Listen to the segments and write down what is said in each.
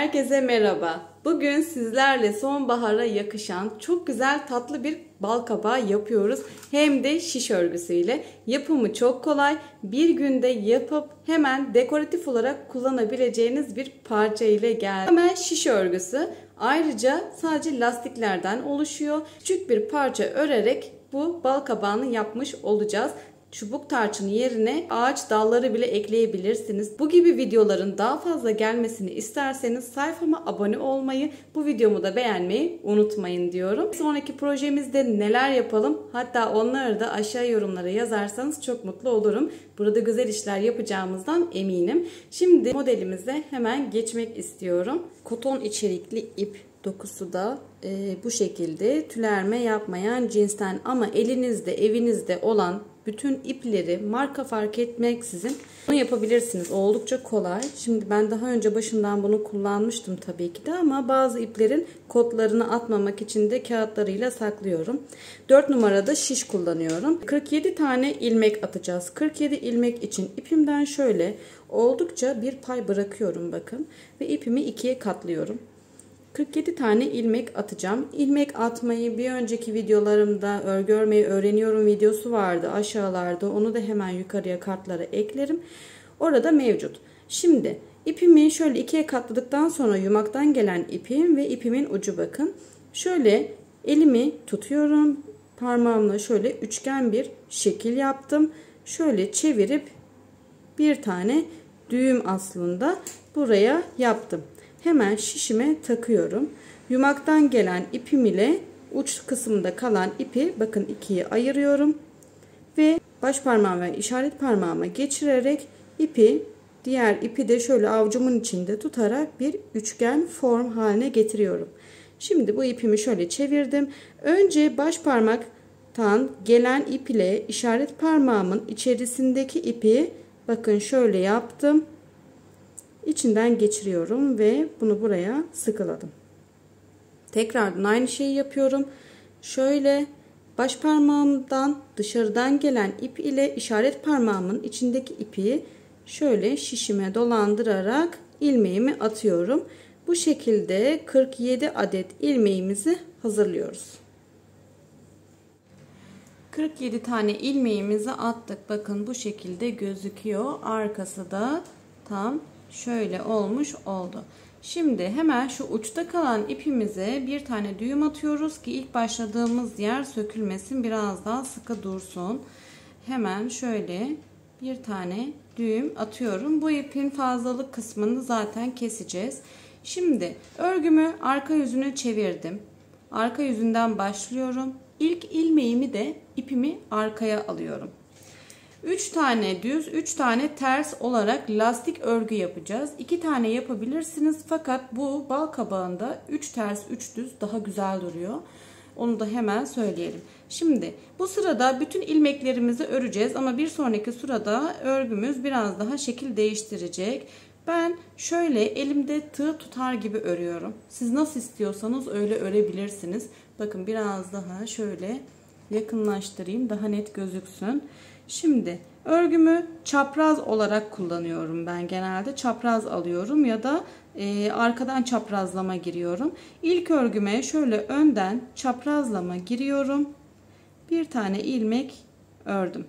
Herkese merhaba. Bugün sizlerle sonbahara yakışan çok güzel tatlı bir balkabağı yapıyoruz. Hem de şiş örgüsüyle. Yapımı çok kolay. Bir günde yapıp hemen dekoratif olarak kullanabileceğiniz bir parça ile geldi. Hemen şiş örgüsü. Ayrıca sadece lastiklerden oluşuyor. Küçük bir parça örerek bu balkabağını yapmış olacağız. Çubuk tarçın yerine ağaç dalları bile ekleyebilirsiniz. Bu gibi videoların daha fazla gelmesini isterseniz sayfama abone olmayı, bu videomu da beğenmeyi unutmayın diyorum. Sonraki projemizde neler yapalım? Hatta onları da aşağı yorumlara yazarsanız çok mutlu olurum. Burada güzel işler yapacağımızdan eminim. Şimdi modelimize hemen geçmek istiyorum. Koton içerikli ip dokusu da bu şekilde tülerme yapmayan cinsten, ama elinizde, evinizde olan bütün ipleri marka fark etmeksizin bunu yapabilirsiniz. Oldukça kolay. Şimdi ben daha önce başından bunu kullanmıştım tabii ki de, ama bazı iplerin kotlarını atmamak için de kağıtlarıyla saklıyorum. 4 numarada şiş kullanıyorum. 47 tane ilmek atacağız. 47 ilmek için ipimden şöyle oldukça bir pay bırakıyorum bakın ve ipimi ikiye katlıyorum. 47 tane ilmek atacağım. İlmek atmayı bir önceki videolarımda örgü örmeyi öğreniyorum videosu vardı aşağılarda. Onu da hemen yukarıya kartlara eklerim. Orada mevcut. Şimdi ipimi şöyle ikiye katladıktan sonra yumaktan gelen ipim ve ipimin ucu bakın. Şöyle elimi tutuyorum. Parmağımla şöyle üçgen bir şekil yaptım. Şöyle çevirip bir tane düğüm aslında buraya yaptım. Hemen şişime takıyorum. Yumaktan gelen ipim ile uç kısımda kalan ipi bakın ikiye ayırıyorum. Ve baş parmağım ve işaret parmağıma geçirerek diğer ipi de şöyle avucumun içinde tutarak bir üçgen form haline getiriyorum. Şimdi bu ipimi şöyle çevirdim. Önce baş parmaktan gelen ip ile işaret parmağımın içerisindeki ipi bakın şöyle yaptım. İçinden geçiriyorum ve bunu buraya sıkıladım. Tekrardan aynı şeyi yapıyorum. Şöyle baş parmağımdan dışarıdan gelen ip ile işaret parmağımın içindeki ipi şöyle şişime dolandırarak ilmeğimi atıyorum. Bu şekilde 47 adet ilmeğimizi hazırlıyoruz. 47 tane ilmeğimizi attık. Bakın bu şekilde gözüküyor. Arkası da tam şöyle olmuş oldu. Şimdi hemen şu uçta kalan ipimize bir tane düğüm atıyoruz ki ilk başladığımız yer sökülmesin, biraz daha sıkı dursun. Hemen şöyle bir tane düğüm atıyorum. Bu ipin fazlalık kısmını zaten keseceğiz. Şimdi örgümü arka yüzünü çevirdim. Arka yüzünden başlıyorum. İlk ilmeğimi de ipimi arkaya alıyorum. 3 tane düz, 3 tane ters olarak lastik örgü yapacağız. 2 tane yapabilirsiniz fakat bu bal kabağında 3 ters 3 düz daha güzel duruyor. Onu da hemen söyleyelim. Şimdi bu sırada bütün ilmeklerimizi öreceğiz ama bir sonraki sırada örgümüz biraz daha şekil değiştirecek. Ben şöyle elimde tığ tutar gibi örüyorum. Siz nasıl istiyorsanız öyle örebilirsiniz. Bakın biraz daha şöyle yakınlaştırayım, daha net gözüksün. Şimdi örgümü çapraz olarak kullanıyorum ben, genelde çapraz alıyorum ya da arkadan çaprazlama giriyorum. İlk örgüme şöyle önden çaprazlama giriyorum. Bir tane ilmek ördüm.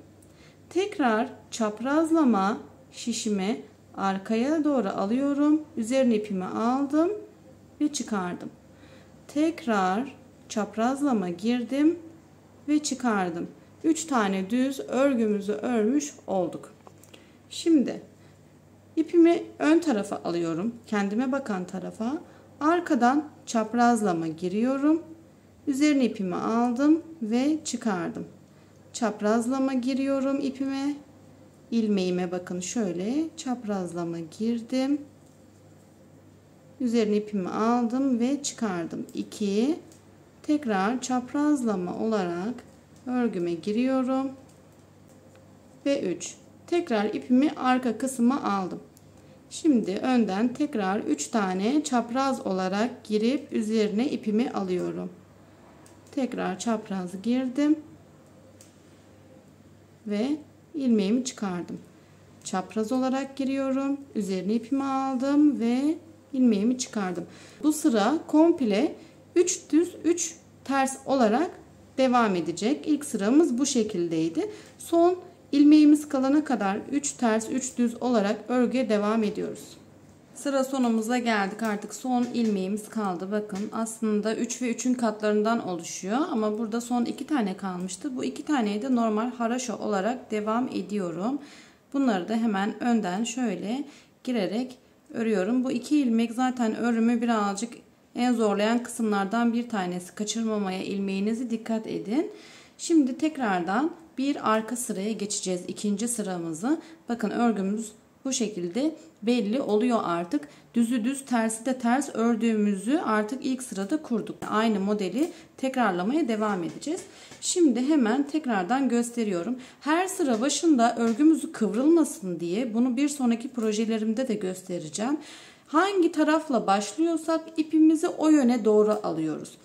Tekrar çaprazlama şişimi arkaya doğru alıyorum. Üzerine ipimi aldım ve çıkardım. Tekrar çaprazlama girdim ve çıkardım. 3 tane düz örgümüzü örmüş olduk. Şimdi ipimi ön tarafa alıyorum. Kendime bakan tarafa. Arkadan çaprazlama giriyorum. Üzerine ipimi aldım ve çıkardım. Çaprazlama giriyorum ipime. İlmeğime bakın şöyle çaprazlama girdim. Üzerine ipimi aldım ve çıkardım. 2. Tekrar çaprazlama olarak örgüme giriyorum ve 3. Tekrar ipimi arka kısma aldım. Şimdi önden tekrar 3 tane çapraz olarak girip üzerine ipimi alıyorum. Tekrar çapraz girdim ve ilmeğimi çıkardım. Çapraz olarak giriyorum. Üzerine ipimi aldım ve ilmeğimi çıkardım. Bu sıra komple 3 düz 3 ters olarak devam edecek. İlk sıramız bu şekildeydi. Son ilmeğimiz kalana kadar 3 ters 3 düz olarak örgüye devam ediyoruz. Sıra sonumuza geldik. Artık son ilmeğimiz kaldı. Bakın aslında 3 ve 3'ün katlarından oluşuyor. Ama burada son 2 tane kalmıştı. Bu 2 taneyi de normal haraşo olarak devam ediyorum. Bunları da hemen önden şöyle girerek örüyorum. Bu 2 ilmek zaten örümü birazcık en zorlayan kısımlardan bir tanesi. Kaçırmamaya ilmeğinizi dikkat edin. Şimdi tekrardan bir arka sıraya geçeceğiz. İkinci sıramızı. Bakın örgümüz bu şekilde belli oluyor artık. Düzü düz, tersi de ters ördüğümüzü artık ilk sırada kurduk. Aynı modeli tekrarlamaya devam edeceğiz. Şimdi hemen tekrardan gösteriyorum. Her sıra başında örgümüzü kıvrılmasın diye bunu bir sonraki projelerimde de göstereceğim. Hangi tarafla başlıyorsak ipimizi o yöne doğru alıyoruz.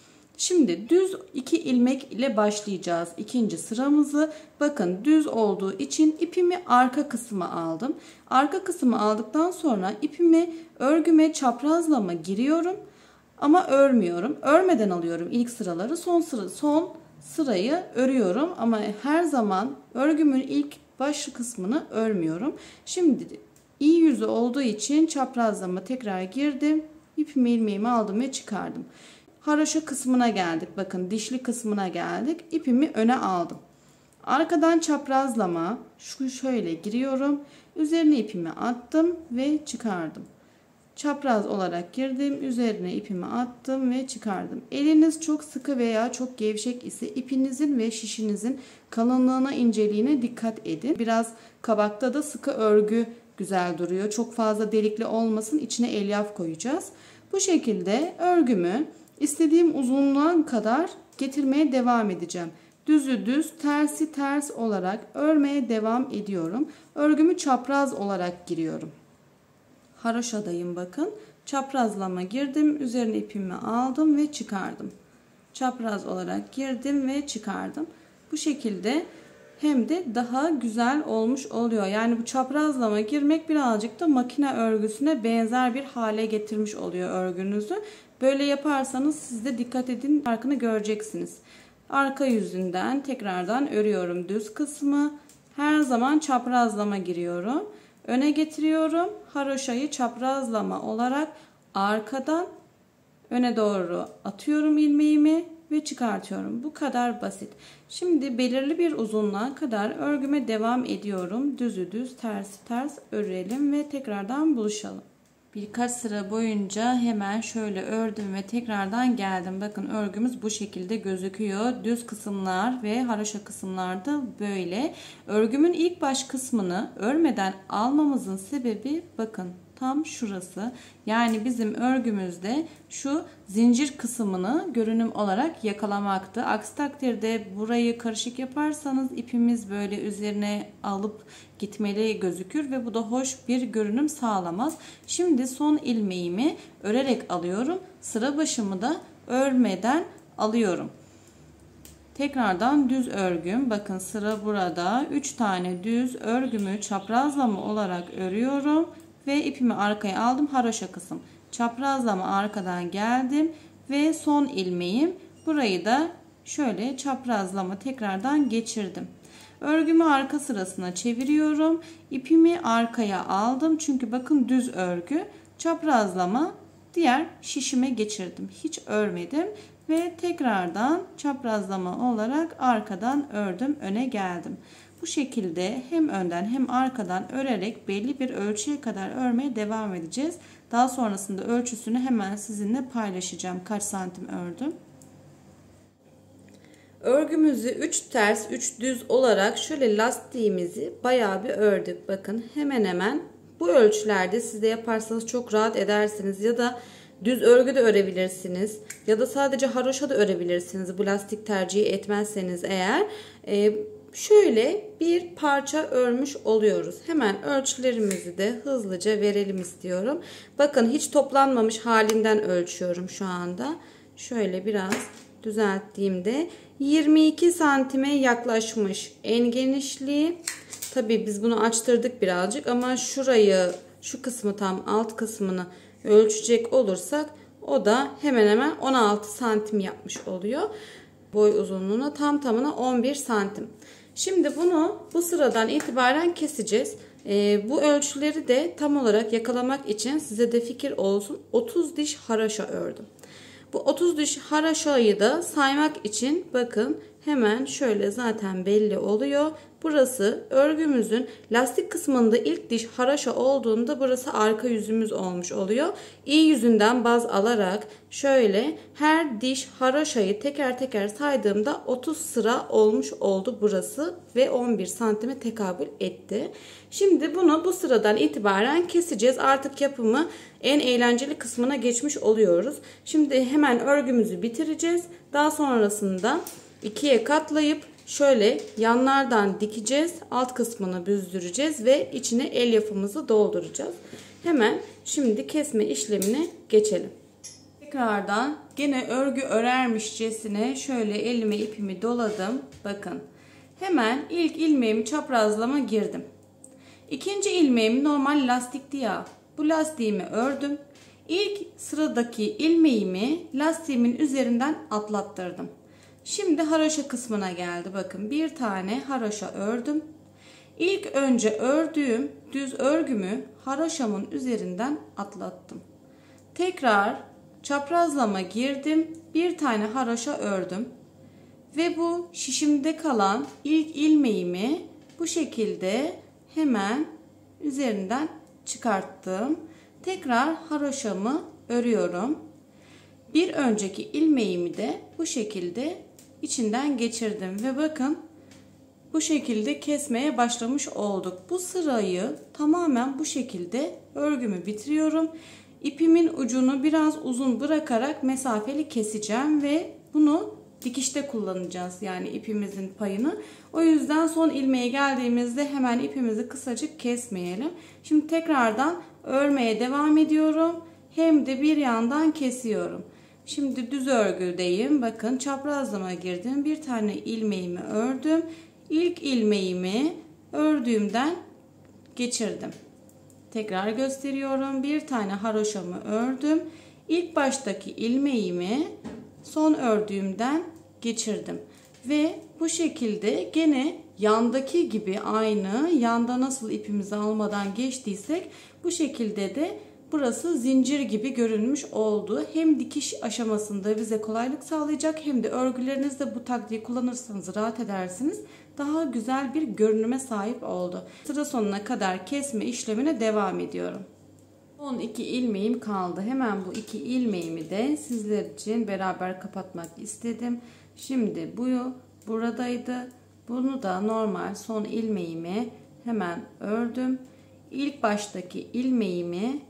Şimdi düz 2 ilmek ile başlayacağız ikinci sıramızı. Bakın düz olduğu için ipimi arka kısma aldım. Arka kısmı aldıktan sonra ipimi örgüme çaprazlama giriyorum ama örmüyorum. Örmeden alıyorum ilk sıraları. Son sırayı örüyorum ama her zaman örgümün ilk baş kısmını örmüyorum. Şimdi iyi yüzü olduğu için çaprazlama tekrar girdim. İpimi ilmeğimi aldım ve çıkardım. Haraşo kısmına geldik. Bakın dişli kısmına geldik. İpimi öne aldım. Arkadan çaprazlama şöyle giriyorum. Üzerine ipimi attım ve çıkardım. Çapraz olarak girdim. Üzerine ipimi attım ve çıkardım. Eliniz çok sıkı veya çok gevşek ise ipinizin ve şişinizin kalınlığına, inceliğine dikkat edin. Biraz kabakta da sıkı örgü güzel duruyor. Çok fazla delikli olmasın. İçine elyaf koyacağız. Bu şekilde örgümü İstediğim uzunluğa kadar getirmeye devam edeceğim. Düzü düz, tersi ters olarak örmeye devam ediyorum. Örgümü çapraz olarak giriyorum. Haraşodayım bakın. Çaprazlama girdim. Üzerine ipimi aldım ve çıkardım. Çapraz olarak girdim ve çıkardım. Bu şekilde hem de daha güzel olmuş oluyor. Yani bu çaprazlama girmek birazcık da makine örgüsüne benzer bir hale getirmiş oluyor örgünüzü. Böyle yaparsanız siz de dikkat edin, farkını göreceksiniz. Arka yüzünden tekrardan örüyorum düz kısmı. Her zaman çaprazlama giriyorum. Öne getiriyorum. Haroşayı çaprazlama olarak arkadan öne doğru atıyorum ilmeğimi ve çıkartıyorum. Bu kadar basit. Şimdi belirli bir uzunluğa kadar örgüme devam ediyorum. Düzü düz, tersi ters örelim ve tekrardan buluşalım. Birkaç sıra boyunca hemen şöyle ördüm ve tekrardan geldim. Bakın örgümüz bu şekilde gözüküyor. Düz kısımlar ve haraşo kısımlarda böyle. Örgümün ilk baş kısmını örmeden almamızın sebebi bakın tam şurası. Yani bizim örgümüzde şu zincir kısmını görünüm olarak yakalamaktı. Aksi takdirde burayı karışık yaparsanız ipimiz böyle üzerine alıp gitmeli gözükür ve bu da hoş bir görünüm sağlamaz. Şimdi son ilmeğimi örerek alıyorum. Sıra başımı da örmeden alıyorum. Tekrardan düz örgüm. Bakın sıra burada. 3 tane düz örgümü çaprazlama olarak örüyorum. Ve ipimi arkaya aldım. Haraşo kısım. Çaprazlama arkadan geldim. Ve son ilmeğim. Burayı da şöyle çaprazlama tekrardan geçirdim. Örgümü arka sırasına çeviriyorum. İpimi arkaya aldım. Çünkü bakın düz örgü. Çaprazlama diğer şişime geçirdim. Hiç örmedim. Ve tekrardan çaprazlama olarak arkadan ördüm. Öne geldim. Bu şekilde hem önden hem arkadan örerek belli bir ölçüye kadar örmeye devam edeceğiz. Daha sonrasında ölçüsünü hemen sizinle paylaşacağım. Kaç santim ördüm. Örgümüzü 3 ters 3 düz olarak şöyle lastiğimizi bayağı bir ördük. Bakın hemen hemen bu ölçülerde siz de yaparsanız çok rahat edersiniz. Ya da düz örgü de örebilirsiniz. Ya da sadece haroşa da örebilirsiniz. Bu lastik tercih etmezseniz eğer. Şöyle bir parça örmüş oluyoruz. Hemen ölçülerimizi de hızlıca verelim istiyorum. Bakın hiç toplanmamış halinden ölçüyorum şu anda. Şöyle biraz düzelttiğimde 22 santime yaklaşmış en genişliği. Tabii biz bunu açtırdık birazcık ama şurayı, şu kısmı tam alt kısmını ölçecek olursak o da hemen hemen 16 santim yapmış oluyor. Boy uzunluğuna tam tamına 11 santim. Şimdi bunu bu sıradan itibaren keseceğiz. Bu ölçüleri de tam olarak yakalamak için size de fikir olsun 30 diş haraşo ördüm. Bu 30 diş haraşoyu da saymak için bakın hemen şöyle zaten belli oluyor. Burası örgümüzün lastik kısmında ilk diş haraşo olduğunda burası arka yüzümüz olmuş oluyor. İyi yüzünden baz alarak şöyle her diş haraşoyu teker teker saydığımda 30 sıra olmuş oldu burası ve 11 santime tekabül etti. Şimdi bunu bu sıradan itibaren keseceğiz. Artık yapımı en eğlenceli kısmına geçmiş oluyoruz. Şimdi hemen örgümüzü bitireceğiz. Daha sonrasında ikiye katlayıp şöyle yanlardan dikeceğiz. Alt kısmını büzdüreceğiz ve içine el yapımızı dolduracağız. Hemen şimdi kesme işlemine geçelim. Tekrardan gene örgü örermişçesine şöyle elime ipimi doladım. Bakın hemen ilk ilmeğimi çaprazlama girdim. İkinci ilmeğimi normal lastikti ya. Bu lastiğimi ördüm. İlk sıradaki ilmeğimi lastiğimin üzerinden atlattırdım. Şimdi haraşo kısmına geldi. Bakın bir tane haraşo ördüm. İlk önce ördüğüm düz örgümü haraşomun üzerinden atlattım. Tekrar çaprazlama girdim. Bir tane haraşo ördüm. Ve bu şişimde kalan ilk ilmeğimi bu şekilde hemen üzerinden çıkarttım. Tekrar haraşomu örüyorum. Bir önceki ilmeğimi de bu şekilde içinden geçirdim ve bakın bu şekilde kesmeye başlamış olduk. Bu sırayı tamamen bu şekilde örgümü bitiriyorum. İpimin ucunu biraz uzun bırakarak mesafeli keseceğim ve bunu dikişte kullanacağız. Yani ipimizin payını. O yüzden son ilmeğe geldiğimizde hemen ipimizi kısacık kesmeyelim. Şimdi tekrardan örmeye devam ediyorum. Hem de bir yandan kesiyorum. Şimdi düz örgüdeyim. Bakın çaprazlama girdim. Bir tane ilmeğimi ördüm. İlk ilmeğimi ördüğümden geçirdim. Tekrar gösteriyorum. Bir tane haroşamı ördüm. İlk baştaki ilmeğimi son ördüğümden geçirdim. Ve bu şekilde gene yandaki gibi aynı yanda nasıl ipimizi almadan geçtiysek bu şekilde de burası zincir gibi görünmüş oldu. Hem dikiş aşamasında bize kolaylık sağlayacak hem de örgülerinizde bu taktiği kullanırsanız rahat edersiniz. Daha güzel bir görünüme sahip oldu. Sıra sonuna kadar kesme işlemine devam ediyorum. Son 2 ilmeğim kaldı. Hemen bu 2 ilmeğimi de sizler için beraber kapatmak istedim. Şimdi bu buradaydı. Bunu da normal son ilmeğimi hemen ördüm. İlk baştaki ilmeğimi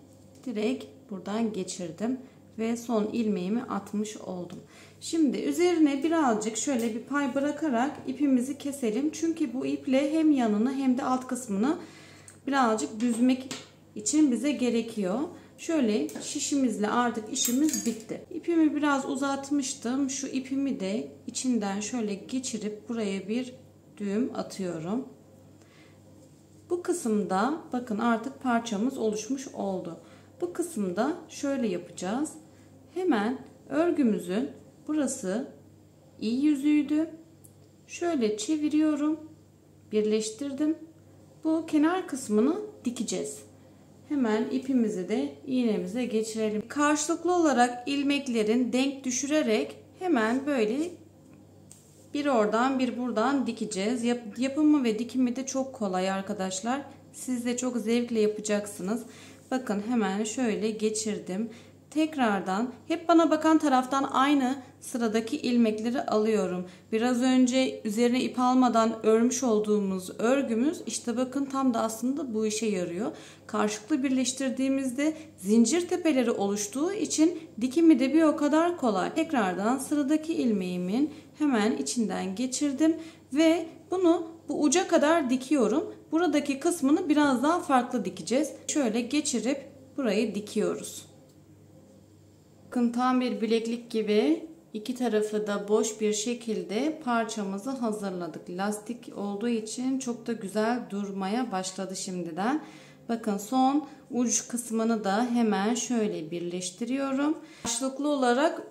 direkt buradan geçirdim ve son ilmeğimi atmış oldum. Şimdi üzerine birazcık şöyle bir pay bırakarak ipimizi keselim. Çünkü bu iple hem yanını hem de alt kısmını birazcık büzmek için bize gerekiyor. Şöyle şişimizle artık işimiz bitti. İpimi biraz uzatmıştım. Şu ipimi de içinden şöyle geçirip buraya bir düğüm atıyorum. Bu kısımda bakın artık parçamız oluşmuş oldu. Bu kısımda şöyle yapacağız. Hemen örgümüzün burası iyi yüzüydü. Şöyle çeviriyorum. Birleştirdim. Bu kenar kısmını dikeceğiz. Hemen ipimizi de iğnemize geçirelim. Karşılıklı olarak ilmeklerin denk düşürerek hemen böyle bir oradan bir buradan dikeceğiz. Yapımı ve dikimi de çok kolay arkadaşlar. Siz de çok zevkle yapacaksınız. Bakın hemen şöyle geçirdim. Tekrardan hep bana bakan taraftan aynı sıradaki ilmekleri alıyorum. Biraz önce üzerine ip almadan örmüş olduğumuz örgümüz işte bakın tam da aslında bu işe yarıyor. Karşılıklı birleştirdiğimizde zincir tepeleri oluştuğu için dikimi de bir o kadar kolay. Tekrardan sıradaki ilmeğimin hemen içinden geçirdim ve bunu bu uca kadar dikiyorum. Buradaki kısmını biraz daha farklı dikeceğiz. Şöyle geçirip burayı dikiyoruz. Bakın tam bir bileklik gibi iki tarafı da boş bir şekilde parçamızı hazırladık. Lastik olduğu için çok da güzel durmaya başladı şimdiden. Bakın son uç kısmını da hemen şöyle birleştiriyorum. Karşılıklı olarak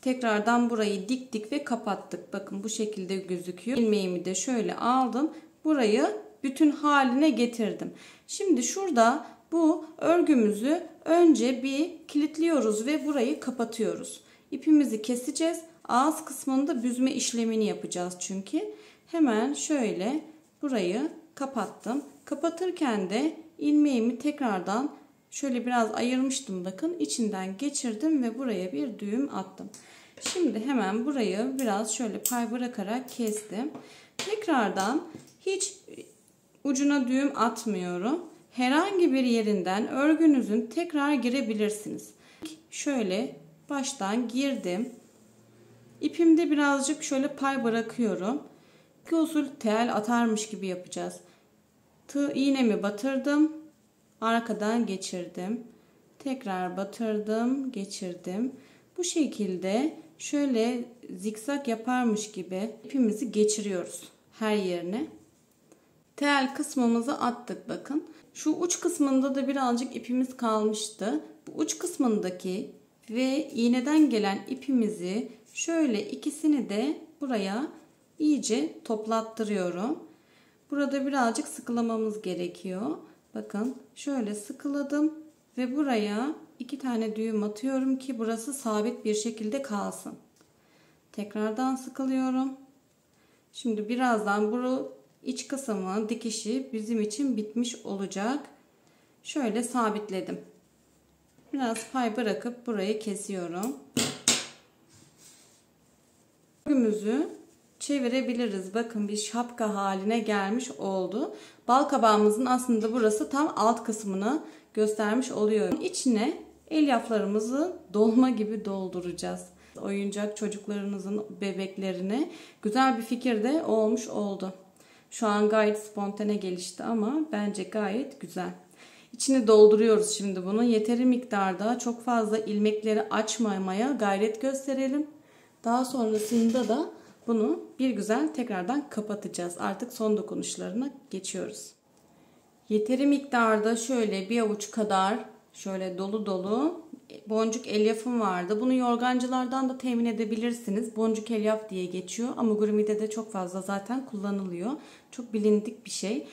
tekrardan burayı diktik ve kapattık. Bakın bu şekilde gözüküyor. İlmeğimi de şöyle aldım. Burayı bütün haline getirdim. Şimdi şurada bu örgümüzü önce bir kilitliyoruz ve burayı kapatıyoruz. İpimizi keseceğiz. Ağız kısmında büzme işlemini yapacağız çünkü. Hemen şöyle burayı kapattım. Kapatırken de ilmeğimi tekrardan şöyle biraz ayırmıştım, bakın içinden geçirdim ve buraya bir düğüm attım. Şimdi hemen burayı biraz şöyle pay bırakarak kestim. Tekrardan hiç ucuna düğüm atmıyorum. Herhangi bir yerinden örgünüzün tekrar girebilirsiniz. Şöyle baştan girdim. İpimde birazcık şöyle pay bırakıyorum. Bir usul tel atarmış gibi yapacağız. Tığ iğnemi batırdım. Arkadan geçirdim. Tekrar batırdım, geçirdim. Bu şekilde şöyle zikzak yaparmış gibi ipimizi geçiriyoruz her yerine. Tel kısmımızı attık bakın. Şu uç kısmında da birazcık ipimiz kalmıştı. Bu uç kısmındaki ve iğneden gelen ipimizi şöyle ikisini de buraya iyice toplattırıyorum. Burada birazcık sıkılamamız gerekiyor. Bakın şöyle sıkıladım ve buraya 2 tane düğüm atıyorum ki burası sabit bir şekilde kalsın. Tekrardan sıkılıyorum. Şimdi birazdan bu iç kısmı dikişi bizim için bitmiş olacak. Şöyle sabitledim. Biraz pay bırakıp burayı kesiyorum. Örgümüzü çevirebiliriz. Bakın bir şapka haline gelmiş oldu. Balkabağımızın aslında burası tam alt kısmını göstermiş oluyor. İçine elyaflarımızı dolma gibi dolduracağız. Oyuncak çocuklarınızın bebeklerine güzel bir fikir de olmuş oldu. Şu an gayet spontane gelişti ama bence gayet güzel. İçini dolduruyoruz şimdi bunu. Yeteri miktarda çok fazla ilmekleri açmamaya gayret gösterelim. Daha sonrasında da bunu bir güzel tekrardan kapatacağız. Artık son dokunuşlarına geçiyoruz. Yeteri miktarda şöyle bir avuç kadar şöyle dolu dolu boncuk elyafım vardı. Bunu yorgancılardan da temin edebilirsiniz. Boncuk elyaf diye geçiyor. Amigurumide de çok fazla zaten kullanılıyor. Çok bilindik bir şey.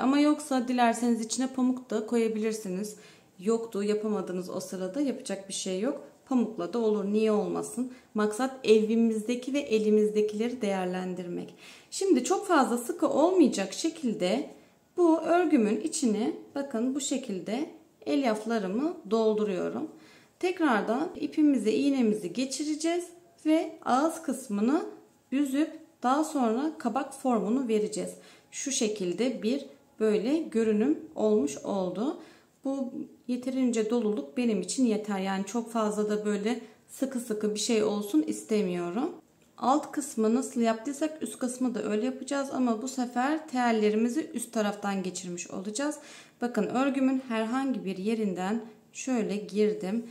Ama yoksa dilerseniz içine pamuk da koyabilirsiniz. Yoktu, yapamadınız o sırada, yapacak bir şey yok. Pamukla da olur. Niye olmasın? Maksat evimizdeki ve elimizdekileri değerlendirmek. Şimdi çok fazla sıkı olmayacak şekilde bu örgümün içine bakın bu şekilde elyaflarımı dolduruyorum. Tekrardan ipimize iğnemizi geçireceğiz ve ağız kısmını büzüp daha sonra kabak formunu vereceğiz. Şu şekilde bir böyle görünüm olmuş oldu. Bu yeterince doluluk benim için yeter. Yani çok fazla da böyle sıkı sıkı bir şey olsun istemiyorum. Alt kısmı nasıl yaptıysak üst kısmı da öyle yapacağız ama bu sefer tellerimizi üst taraftan geçirmiş olacağız. Bakın örgümün herhangi bir yerinden şöyle girdim.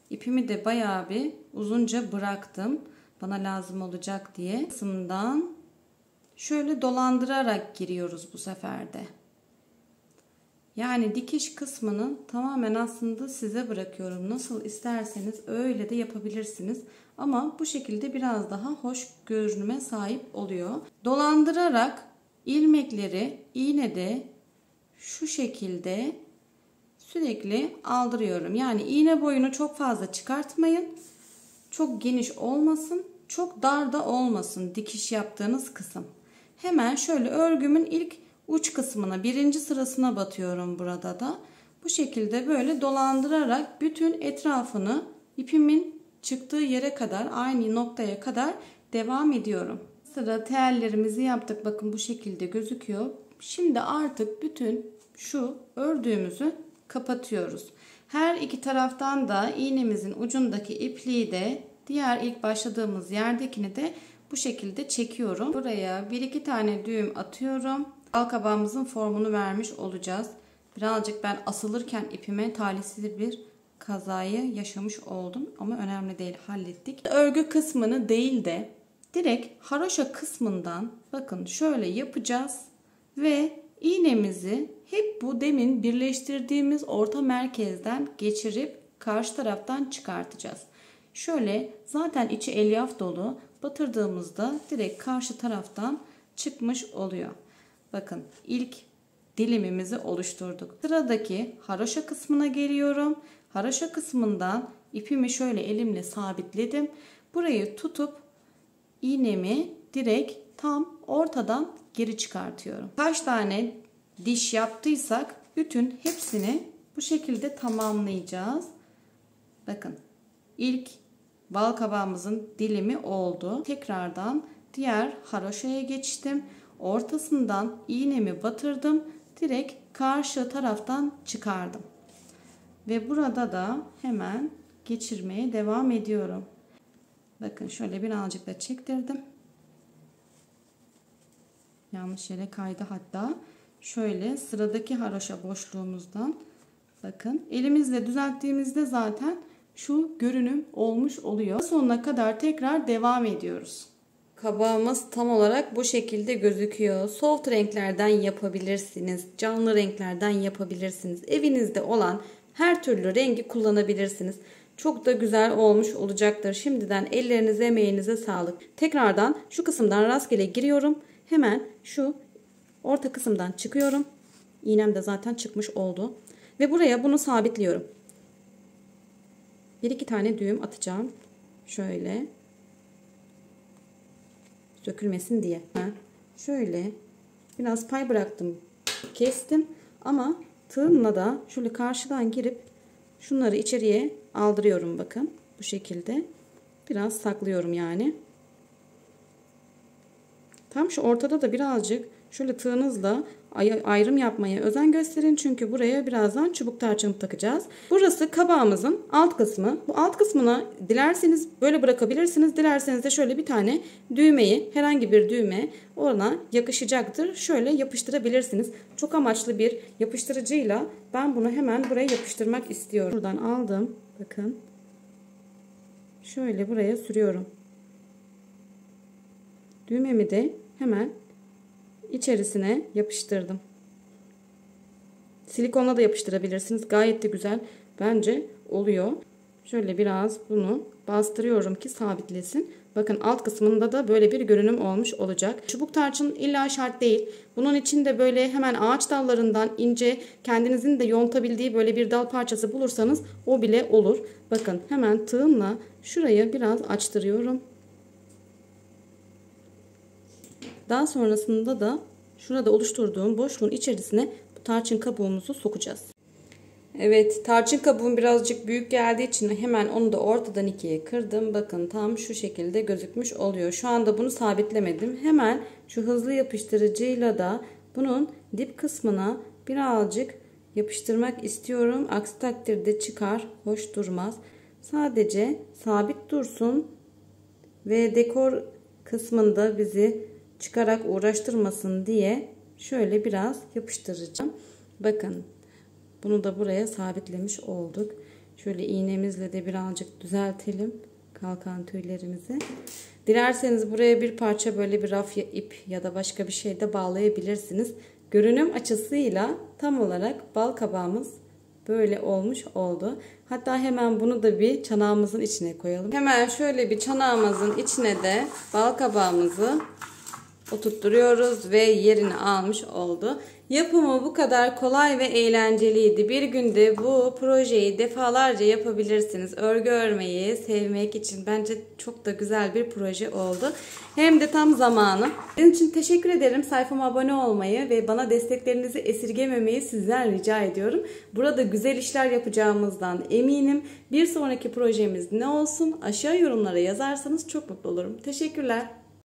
İpimi de bayağı bir uzunca bıraktım. Bana lazım olacak diye. Kısımdan şöyle dolandırarak giriyoruz bu sefer de. Yani dikiş kısmını tamamen aslında size bırakıyorum. Nasıl isterseniz öyle de yapabilirsiniz. Ama bu şekilde biraz daha hoş görünüme sahip oluyor. Dolandırarak ilmekleri iğnede şu şekilde sürekli aldırıyorum. Yani iğne boyunu çok fazla çıkartmayın. Çok geniş olmasın. Çok dar da olmasın dikiş yaptığınız kısım. Hemen şöyle örgümün ilk uç kısmına, birinci sırasına batıyorum burada da. Bu şekilde böyle dolandırarak bütün etrafını ipimin çıktığı yere kadar, aynı noktaya kadar devam ediyorum. Sıra tellerimizi yaptık. Bakın bu şekilde gözüküyor. Şimdi artık bütün şu ördüğümüzü kapatıyoruz. Her iki taraftan da iğnemizin ucundaki ipliği de diğer ilk başladığımız yerdekini de bu şekilde çekiyorum. Buraya 1-2 tane düğüm atıyorum. Balkabağımızın formunu vermiş olacağız. Birazcık ben asılırken ipime talihsiz bir kazayı yaşamış oldum. Ama önemli değil, hallettik. Örgü kısmını değil de direkt haroşa kısmından bakın şöyle yapacağız. Ve İğnemizi hep bu demin birleştirdiğimiz orta merkezden geçirip karşı taraftan çıkartacağız. Şöyle zaten içi elyaf dolu, batırdığımızda direkt karşı taraftan çıkmış oluyor. Bakın ilk dilimimizi oluşturduk. Sıradaki haroşa kısmına geliyorum. Haroşa kısmından ipimi şöyle elimle sabitledim. Burayı tutup iğnemi direkt tam ortadan geri çıkartıyorum. Kaç tane diş yaptıysak bütün hepsini bu şekilde tamamlayacağız. Bakın ilk bal kabağımızın dilimi oldu. Tekrardan diğer haroşaya geçtim. Ortasından iğnemi batırdım. Direkt karşı taraftan çıkardım. Ve burada da hemen geçirmeye devam ediyorum. Bakın şöyle birazcık da çektirdim. Yanlış yere kaydı hatta. Şöyle sıradaki haroşa boşluğumuzdan bakın elimizle düzelttiğimizde zaten şu görünüm olmuş oluyor. Sonuna kadar tekrar devam ediyoruz. Kabağımız tam olarak bu şekilde gözüküyor. Soft renklerden yapabilirsiniz. Canlı renklerden yapabilirsiniz. Evinizde olan her türlü rengi kullanabilirsiniz. Çok da güzel olmuş olacaktır. Şimdiden ellerinize, emeğinize sağlık. Tekrardan şu kısımdan rastgele giriyorum. Hemen şu orta kısımdan çıkıyorum. İğnem de zaten çıkmış oldu. Ve buraya bunu sabitliyorum. 1-2 tane düğüm atacağım. Şöyle. Dökülmesin diye. Şöyle biraz pay bıraktım. Kestim. Ama tığımla da şöyle karşıdan girip şunları içeriye aldırıyorum bakın. Bu şekilde. Biraz saklıyorum yani. Tam şu ortada da birazcık şöyle tığınızla ayrım yapmaya özen gösterin. Çünkü buraya birazdan çubuk tarçın takacağız. Burası kabağımızın alt kısmı. Bu alt kısmına dilerseniz böyle bırakabilirsiniz. Dilerseniz de şöyle bir tane düğmeyi, herhangi bir düğme ona yakışacaktır. Şöyle yapıştırabilirsiniz. Çok amaçlı bir yapıştırıcıyla ben bunu hemen buraya yapıştırmak istiyorum. Buradan aldım. Bakın. Şöyle buraya sürüyorum. Düğmemi de hemen içerisine yapıştırdım. Silikonla da yapıştırabilirsiniz. Gayet de güzel bence oluyor. Şöyle biraz bunu bastırıyorum ki sabitlesin. Bakın alt kısmında da böyle bir görünüm olmuş olacak. Çubuk tarçın illa şart değil. Bunun için de böyle hemen ağaç dallarından ince kendinizin de yontabildiği böyle bir dal parçası bulursanız o bile olur. Bakın hemen tığımla şurayı biraz açtırıyorum. Daha sonrasında da şurada oluşturduğum boşluğun içerisine bu tarçın kabuğumuzu sokacağız. Evet, tarçın kabuğum birazcık büyük geldiği için hemen onu da ortadan ikiye kırdım. Bakın tam şu şekilde gözükmüş oluyor. Şu anda bunu sabitlemedim. Hemen şu hızlı yapıştırıcıyla da bunun dip kısmına birazcık yapıştırmak istiyorum. Aksi takdirde çıkar, hoş durmaz. Sadece sabit dursun ve dekor kısmında bizi çıkarak uğraştırmasın diye şöyle biraz yapıştıracağım. Bakın bunu da buraya sabitlemiş olduk. Şöyle iğnemizle de birazcık düzeltelim kalkan tüylerimizi. Dilerseniz buraya bir parça böyle bir raf ip ya da başka bir şey de bağlayabilirsiniz. Görünüm açısıyla tam olarak bal kabağımız böyle olmuş oldu. Hatta hemen bunu da bir çanağımızın içine koyalım. Hemen şöyle bir çanağımızın içine de bal kabağımızı oturtturuyoruz ve yerini almış oldu. Yapımı bu kadar kolay ve eğlenceliydi. Bir günde bu projeyi defalarca yapabilirsiniz. Örgü örmeyi sevmek için bence çok da güzel bir proje oldu. Hem de tam zamanı. Benim için teşekkür ederim. Sayfama abone olmayı ve bana desteklerinizi esirgememeyi sizden rica ediyorum. Burada güzel işler yapacağımızdan eminim. Bir sonraki projemiz ne olsun? Aşağı yorumlara yazarsanız çok mutlu olurum. Teşekkürler.